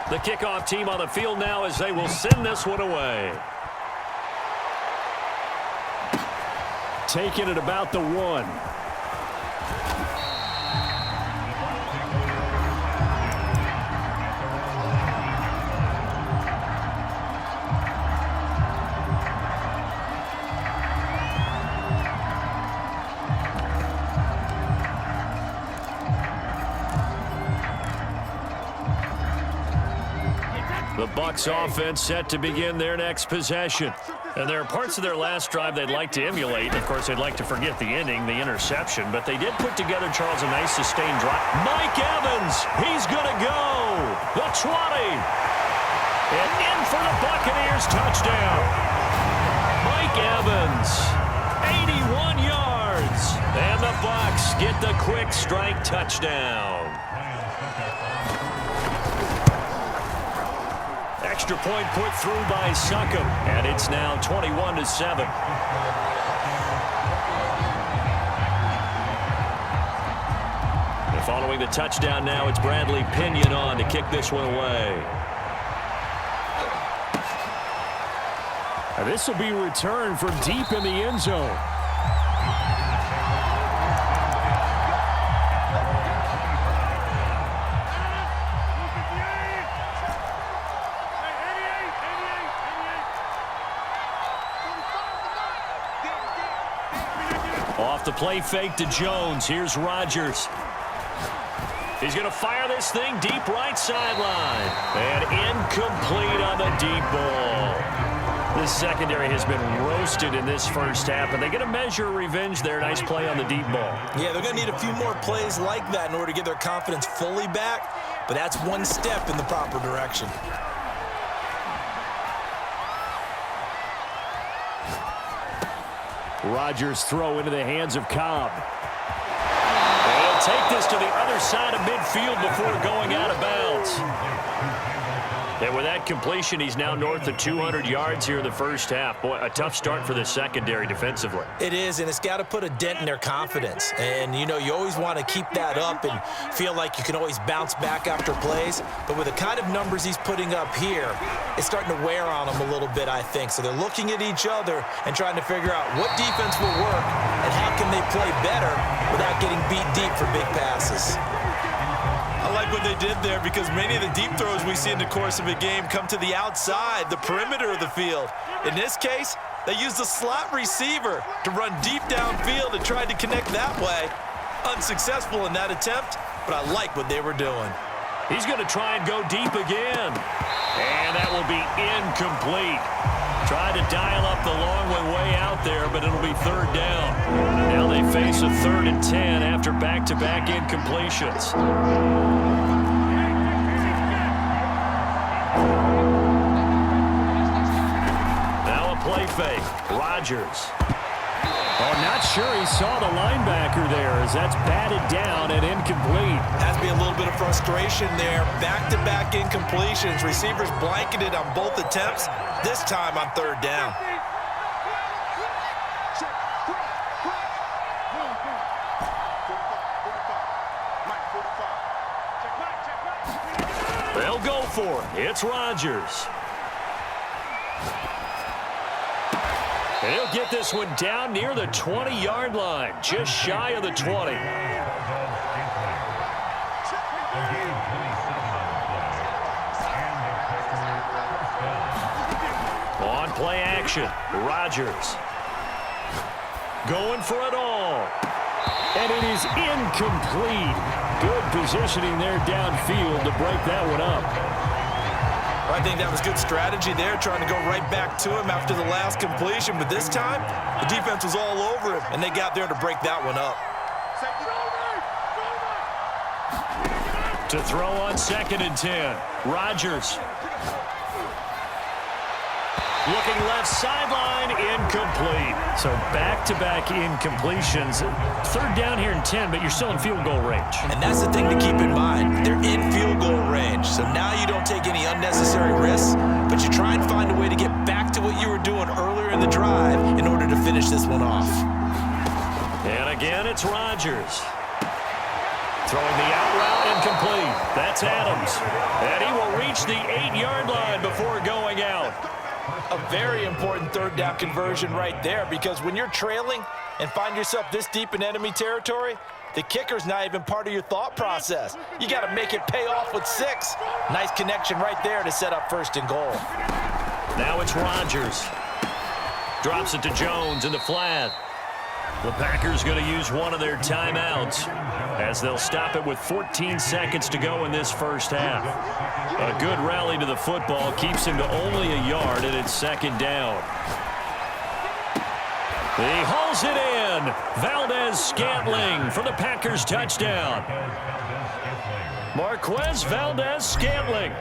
The kickoff team on the field now as they will send this one away. Taking it about the 1. The Bucs offense set to begin their next possession. And there are parts of their last drive they'd like to emulate. Of course, they'd like to forget the ending, the interception. But they did put together, Charles, a nice sustained drive. Mike Evans, he's going to go. The 20. And in for the Buccaneers touchdown. Mike Evans, 81 yards. And the Bucs get the quick strike touchdown. Extra point put through by Succop, and it's now 21-7. And following the touchdown now, it's Bradley Pinion on to kick this one away. And this will be returned from deep in the end zone. Off the play fake to Jones. Here's Rodgers. He's going to fire this thing deep right sideline. And incomplete on the deep ball. This secondary has been roasted in this first half, and they get a measure of revenge there. Nice play on the deep ball. Yeah, they're going to need a few more plays like that in order to get their confidence fully back, but that's one step in the proper direction. Rodgers throw into the hands of Cobb. And he'll take this to the other side of midfield before going out of bounds. And with that completion, he's now north of 200 yards here in the first half. Boy, a tough start for the secondary defensively. It is, and it's got to put a dent in their confidence. And, you know, you always want to keep that up and feel like you can always bounce back after plays. But with the kind of numbers he's putting up here, it's starting to wear on them a little bit, I think. So they're looking at each other and trying to figure out what defense will work and how can they play better without getting beat deep for big passes. I like what they did there because many of the deep throws we see in the course of a game come to the outside, the perimeter of the field. In this case, they used the slot receiver to run deep downfield and tried to connect that way. Unsuccessful in that attempt, but I like what they were doing. He's going to try and go deep again. And that will be incomplete. Tried to dial up the long one way out there, but it'll be third down. Now they face a 3rd and 10 after back-to-back incompletions. Now a play fake. Rodgers. Oh, not sure he saw the linebacker there as that's batted down and incomplete. Has to be a little bit of frustration there. Back-to-back incompletions. Receivers blanketed on both attempts, this time on 3rd down. They'll go for it. It's Rodgers. And he'll get this one down near the 20-yard line, just shy of the 20. On play action, Rodgers. Going for it all. And it is incomplete. Good positioning there downfield to break that one up. I think that was good strategy there, trying to go right back to him after the last completion. But this time, the defense was all over him, and they got there to break that one up. To throw on 2nd and 10, Rodgers. Looking left sideline, incomplete. So back-to-back incompletions. 3rd down here and 10, but you're still in field goal range. And that's the thing to keep in mind. They're in field goal range. So now you don't take any unnecessary risks, but you try and find a way to get back to what you were doing earlier in the drive in order to finish this one off. And again, it's Rodgers. Throwing the out route incomplete. That's Adams. And he will reach the 8-yard line before going out. A very important third down conversion right there, because when you're trailing and find yourself this deep in enemy territory, the kicker's not even part of your thought process. You got to make it pay off with 6. Nice connection right there to set up 1st and goal. Now it's Rodgers. Drops it to Jones in the flat. The Packers going to use one of their timeouts as they'll stop it with 14 seconds to go in this first half. A good rally to the football keeps him to only a yard, and it's 2nd down. He hauls it in. Valdez-Scantling for the Packers touchdown. Marquez Valdez-Scantling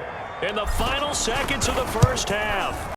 in the final seconds of the first half.